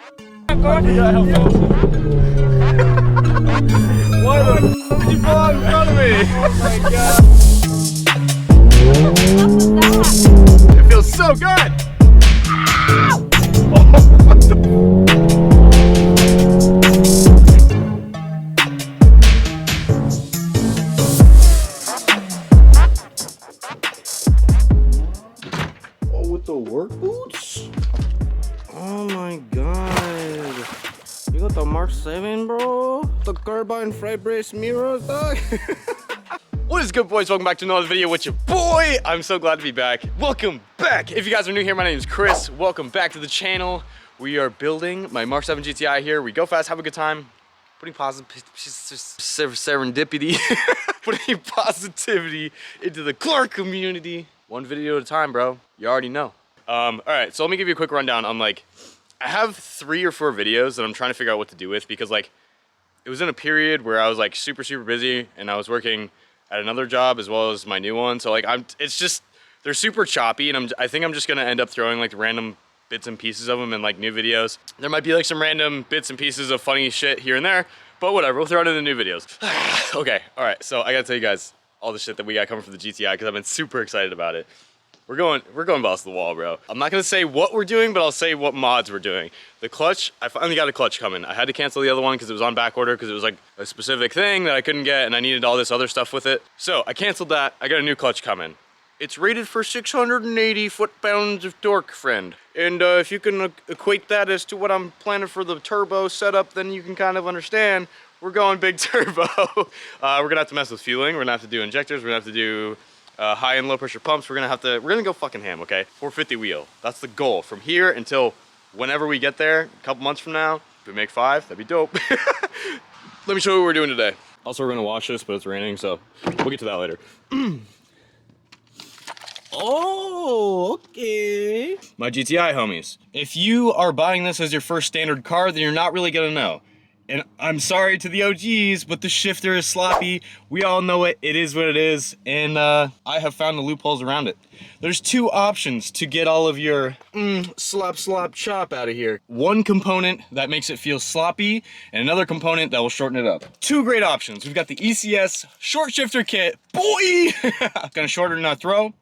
Why the did you fall out in front of me? Oh my god. It feels so good! Oh, what the? Oh, with the work boots? Oh my god. You got the Mark 7, bro? The carbine freight brace mirrors, dog? What is good, boys? Welcome back to another video with your boy. I'm so glad to be back. Welcome back. If you guys are new here, my name is Chris. Welcome back to the channel. We are building my Mark 7 GTI here. We go fast, have a good time. Putting serendipity, putting positivity into the Clark community. One video at a time, bro. You already know. All right, so let me give you a quick rundown on I have 3 or 4 videos that I'm trying to figure out what to do with because it was in a period where I was super busy and I was working at another job as well as my new one. So it's just, they're super choppy and I think I'm just gonna end up throwing random bits and pieces of them in new videos. There might be some random bits and pieces of funny shit here and there, but whatever, we'll throw it in the new videos. Okay, all right, so I gotta tell you guys all the shit that we got coming from the GTI because I've been super excited about it. We're going balls to the wall, bro. I'm not gonna say what we're doing, but I'll say what mods we're doing. The clutch, I finally got a clutch coming. I had to cancel the other one because it was on back order because it was a specific thing that I couldn't get and I needed all this other stuff with it. So I canceled that, I got a new clutch coming. It's rated for 680 foot-pounds of torque, friend. And if you can equate that as to what I'm planning for the turbo setup, then you can kind of understand we're going big turbo. We're gonna have to mess with fueling, we're gonna have to do injectors, we're gonna have to do high and low pressure pumps. We're gonna go fucking ham, okay? 450 wheel, that's the goal. From here until whenever we get there, a couple months from now, if we make 5, that'd be dope. Let me show you what we're doing today. Also, we're gonna wash this, but it's raining, so we'll get to that later. Oh, okay. My GTI homies. If you are buying this as your first standard car, then you're not really gonna know. And I'm sorry to the OGs, but the shifter is sloppy. We all know it, it is what it is. And I have found the loopholes around it. There's 2 options to get all of your slop chop out of here. One component that makes it feel sloppy, and another component that will shorten it up. 2 great options. We've got the ECS short shifter kit, boy! Gonna shorten our throw.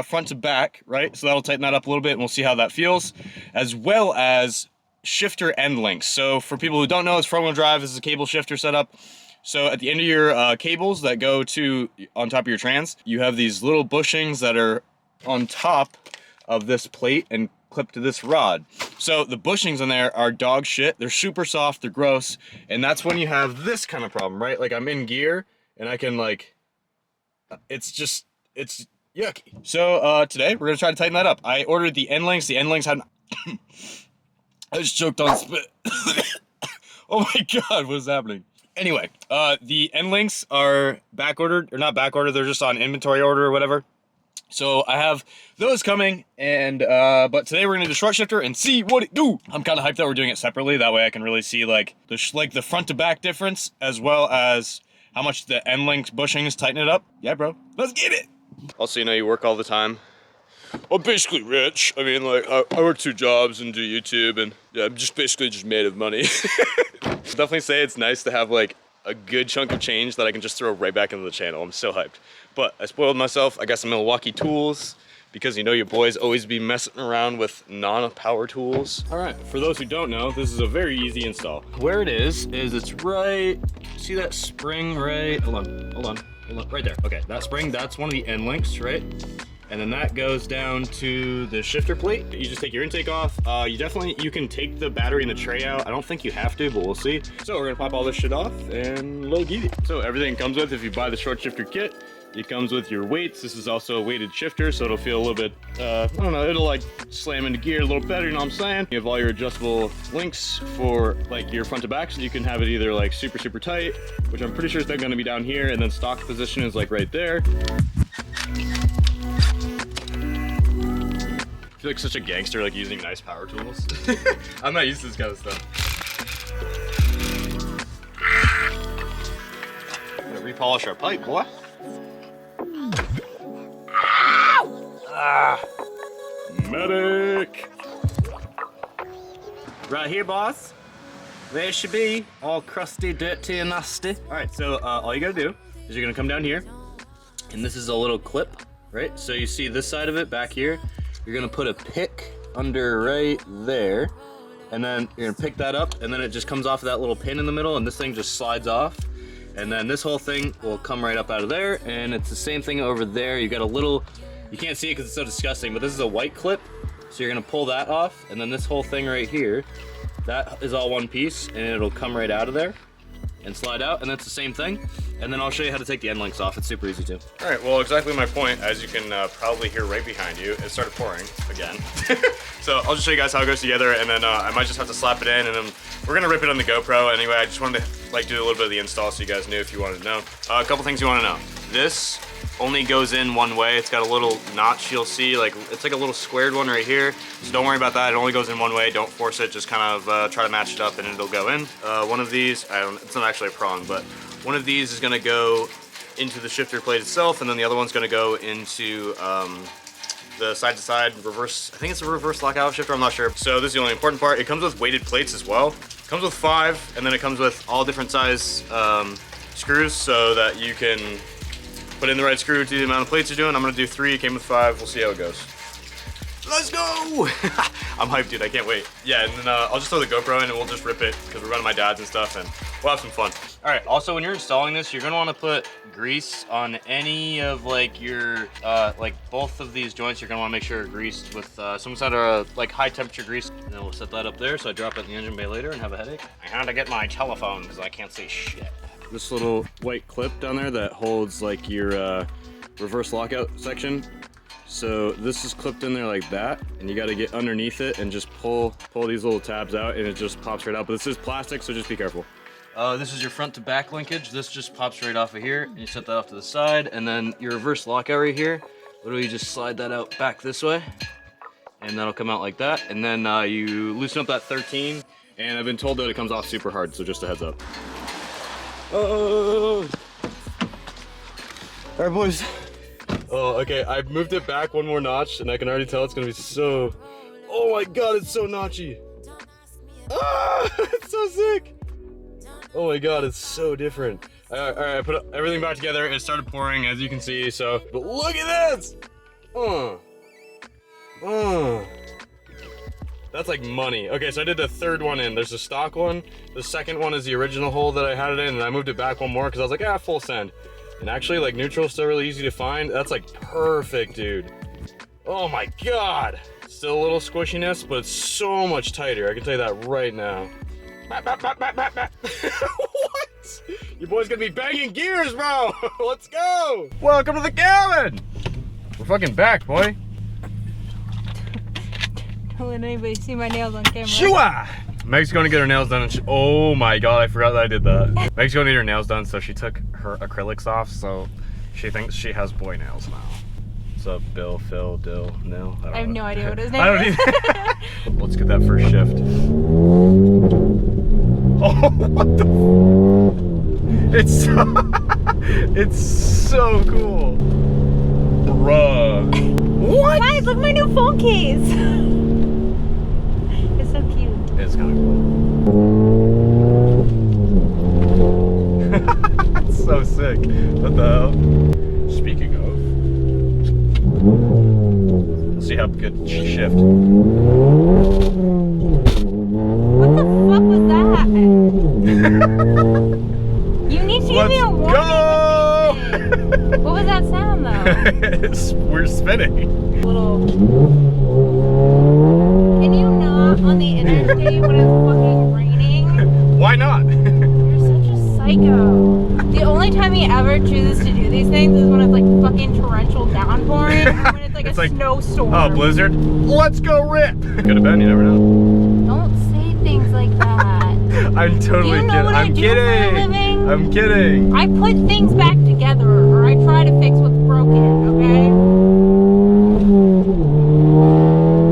Front to back, right? So that'll tighten that up a little bit and we'll see how that feels, as well as shifter end links. So for people who don't know, it's front wheel drive. This is a cable shifter setup. So at the end of your cables that go on top of your trans, you have these little bushings that are on top of this plate and clipped to this rod. So the bushings in there are dog shit. They're super soft, they're gross, and that's when you have this kind of problem, right? I'm in gear and I can it's yucky. So today we're gonna try to tighten that up. I ordered the end links. The end links had I just choked on spit. Oh my god, what is happening? Anyway, the end links are back ordered, or not back ordered, they're just on inventory order or whatever. So I have those coming, and but today we're gonna do the short shifter and see what it do. I'm kind of hyped that we're doing it separately. That way I can really see the front to back difference, as well as how much the end links bushings tighten it up. Yeah, bro, let's get it. Also, you work all the time. I'm basically rich. I mean, I work 2 jobs and do YouTube, and yeah, I'm basically made of money. Definitely say it's nice to have a good chunk of change that I can just throw right back into the channel. I'm so hyped. But I spoiled myself. I got some Milwaukee tools because your boys always be messing around with non-power tools. All right, for those who don't know, this is a very easy install. Where it is it's right, see that spring right? Hold on, right there. Okay, that spring, that's one of the end links, right? And then that goes down to the shifter plate. You just take your intake off. You can take the battery and the tray out. I don't think you have to, but we'll see. So we're gonna pop all this shit off and low get it. So everything comes with, if you buy the short shifter kit, it comes with your weights. This is also a weighted shifter, so it'll feel a little bit, I don't know, it'll slam into gear a little better, you know what I'm saying? You have all your adjustable links for your front to back, so you can have it either super tight, which I'm pretty sure is then gonna be down here, and then stock position is right there. I feel like such a gangster using nice power tools. I'm not used to this kind of stuff. Gonna repolish our pipe, boy. Ah, medic. Right here, boss. There it should be, all crusty, dirty, and nasty. All right, so all you gotta do is you're gonna come down here, and this is a little clip, right? So you see this side of it back here. You're gonna put a pick under right there, and then you're gonna pick that up, and then it just comes off of that little pin in the middle, and this thing just slides off. And then this whole thing will come right up out of there, and it's the same thing over there. You got a little, you can't see it because it's so disgusting, but this is a white clip. So you're gonna pull that off, and then this whole thing right here, that is all one piece, and it'll come right out of there and slide out, and that's the same thing. And then I'll show you how to take the end links off. It's super easy too. All right, well, exactly my point, as you can probably hear right behind you, it started pouring again. So I'll just show you guys how it goes together, and then I might just have to slap it in, and then we're gonna rip it on the GoPro. Anyway, I just wanted to like do a little bit of the install so you guys knew if you wanted to know. A couple things you wanna know. This only goes in one way. It's got a little notch you'll see, like it's like a little squared one right here. So don't worry about that, it only goes in one way. Don't force it, just kind of try to match it up and it'll go in. One of these, it's not actually a prong, but one of these is gonna go into the shifter plate itself, and then the other one's gonna go into the side-to-side reverse, I think it's a reverse lockout shifter, I'm not sure. So this is the only important part. It comes with weighted plates as well. It comes with 5, and then it comes with all different size screws so that you can put in the right screw to the amount of plates you're doing. I'm gonna do 3, it came with 5, we'll see how it goes. Let's go! I'm hyped, dude, I can't wait. Yeah, and then I'll just throw the GoPro in and we'll just rip it because we're running my dad's and stuff, and we'll have some fun. All right, also when you're installing this, you're gonna wanna put grease on any of like your, like both of these joints, you're gonna wanna make sure they're greased with some sort of like high temperature grease. And then we'll set that up there so I drop it in the engine bay later and have a headache. I had to get my telephone because I can't see shit. This little white clip down there that holds like your reverse lockout section. So this is clipped in there like that, and you got to get underneath it and just pull these little tabs out, and it just pops right out. But this is plastic, so just be careful. This is your front to back linkage. This just pops right off of here, and you set that off to the side, and then your reverse lockout right here. Literally just slide that out back this way, and that'll come out like that. And then you loosen up that 13, and I've been told that it comes off super hard, so just a heads up. Oh! All right, boys. Oh, okay, I've moved it back one more notch, and I can already tell it's gonna be so... Oh my god, it's so notchy! Ah, it's so sick! Oh my god, it's so different. Alright, I put everything back together, it started pouring, as you can see, so... But look at this! That's like money. Okay, so I did the third one in. There's a stock one. The second one is the original hole that I had it in, and I moved it back one more, because I was like, ah, full send. And actually, like, neutral is still really easy to find. That's like perfect, dude. Oh my god. Still a little squishiness, but it's so much tighter. I can tell you that right now. What? Your boy's gonna be banging gears, bro. Let's go. Welcome to the cabin. We're fucking back, boy. Don't let anybody see my nails on camera. Shua! Meg's going to get her nails done, and oh my god, I forgot that I did that. Meg's going to get her nails done, so she took her acrylics off, so she thinks she has boy nails now. What's up, Bill, Phil, Dill, Nil? I have no idea what his name I don't is. either. Let's get that first shift. Oh, what the? It's so cool. Bruh. What? Guys, look at my new phone case. It's so cute. It's kind of cool. It's so sick. What the hell? Speaking of, let's see how good shift. What the fuck was that? You need to give me a warning. Go! What was that sound though? We're spinning. Little. Can you not on the interstate when it's fucking raining? Why not? You're such a psycho. The only time he ever chooses to do these things is when it's like fucking torrential downpouring, or when it's like a snowstorm. Oh, blizzard. Let's go rip. Could have been, you never know. Don't say things like that. I'm totally kidding. I'm kidding. I'm kidding. I put things back together, or I try to fix what's broken, okay?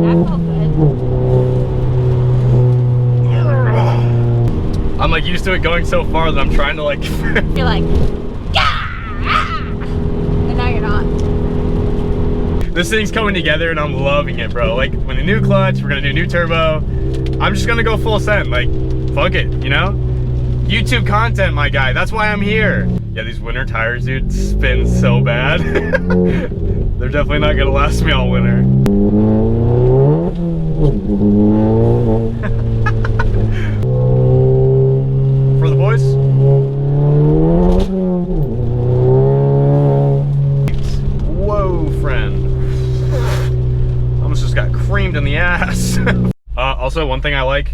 That felt good. I'm like used to it going so far that I'm trying to like... You're like, ah! And now you're not. This thing's coming together and I'm loving it, bro. Like, when the new clutch, we're gonna do new turbo. I'm just gonna go full send. Like, fuck it, you know? YouTube content, my guy. That's why I'm here. Yeah, these winter tires, dude, spin so bad. They're definitely not gonna last me all winter. For the boys. Whoa, friend. Almost just got creamed in the ass. Also, one thing I like,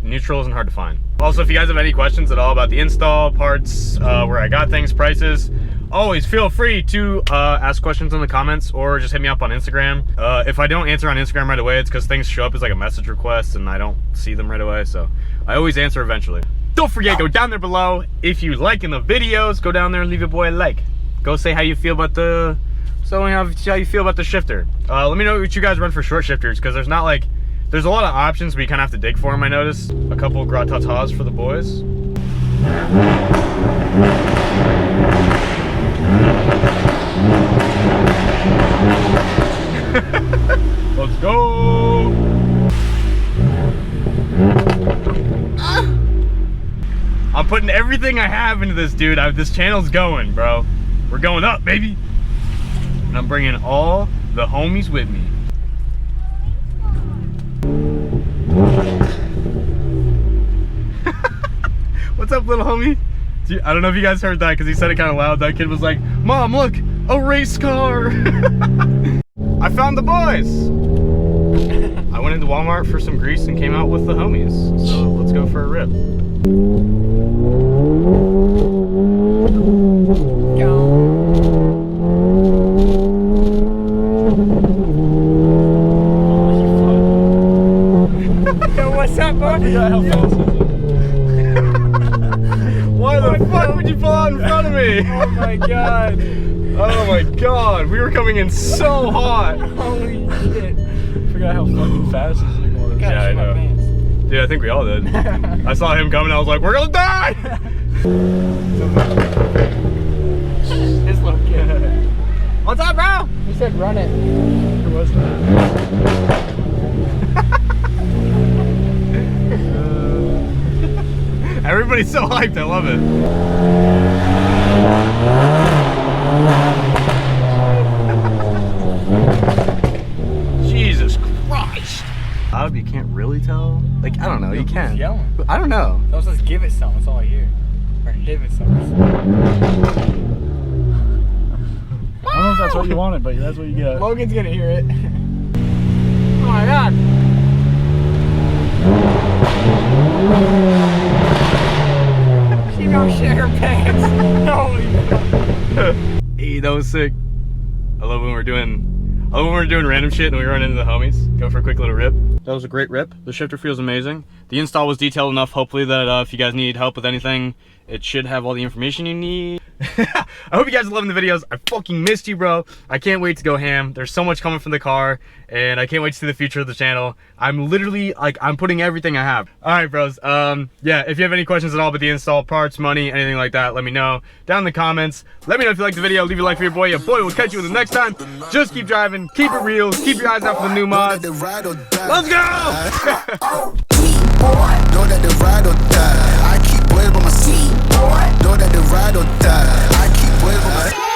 neutral isn't hard to find. Also, if you guys have any questions at all about the install, parts, where I got things, prices, always feel free to ask questions in the comments or just hit me up on Instagram. If I don't answer on Instagram right away, it's because things show up as like a message request and I don't see them right away, so I always answer eventually. Don't forget, go down there below. If you liking the videos, go down there and leave your boy a like. Go say how you feel about the, how you feel about the shifter. Let me know what you guys run for short shifters, because there's not like, there's a lot of options, but you kind of have to dig for them, I noticed. A couple of gratatas for the boys. Let's go! I'm putting everything I have into this, dude. This channel's going, bro. We're going up, baby. And I'm bringing all the homies with me. What's up, little homie? I don't know if you guys heard that because he said it kind of loud. That kid was like, Mom, look, a race car. I found the boys. I went into Walmart for some grease and came out with the homies. So let's go for a rip. Yo, what's up, bro? I forgot how fast it is. Why the fuck would you pull out in front of me? Oh my god. Oh my god, we were coming in so hot. Holy shit. I forgot how fucking fast this thing was. Yeah, I know. Dude, I think we all did. I saw him coming, I was like, we're gonna die! This little kid. What's up, bro? He said run it. It wasn't. Everybody's so hyped, I love it. Jesus Christ. I hope you can't really tell. Like, I don't know, you can. Who's yelling? I don't know. That says give it some, that's all I hear. Or give it some. I don't know if that's what you wanted, but that's what you get. Logan's gonna hear it. Oh my god. She don't shit her pants. Holy fuck. Hey, that was sick. I love when we're doing random shit and we run into the homies. Go for a quick little rip. That was a great rip. The shifter feels amazing. The install was detailed enough, hopefully, that if you guys need help with anything, it should have all the information you need. I hope you guys are loving the videos. I fucking missed you, bro. I can't wait to go ham. There's so much coming from the car, and I can't wait to see the future of the channel. I'm literally, like, I'm putting everything I have. All right, bros. Yeah, if you have any questions at all about the install, parts, money, anything like that, let me know down in the comments. Let me know if you liked the video. Leave a like for your boy. Your boy will catch you in the next time. Just keep driving. Keep it real. Keep your eyes out for the new mods. Let's go! Know that the ride or die. I keep waiting on my seat. Know that the ride or die. I keep waiting on my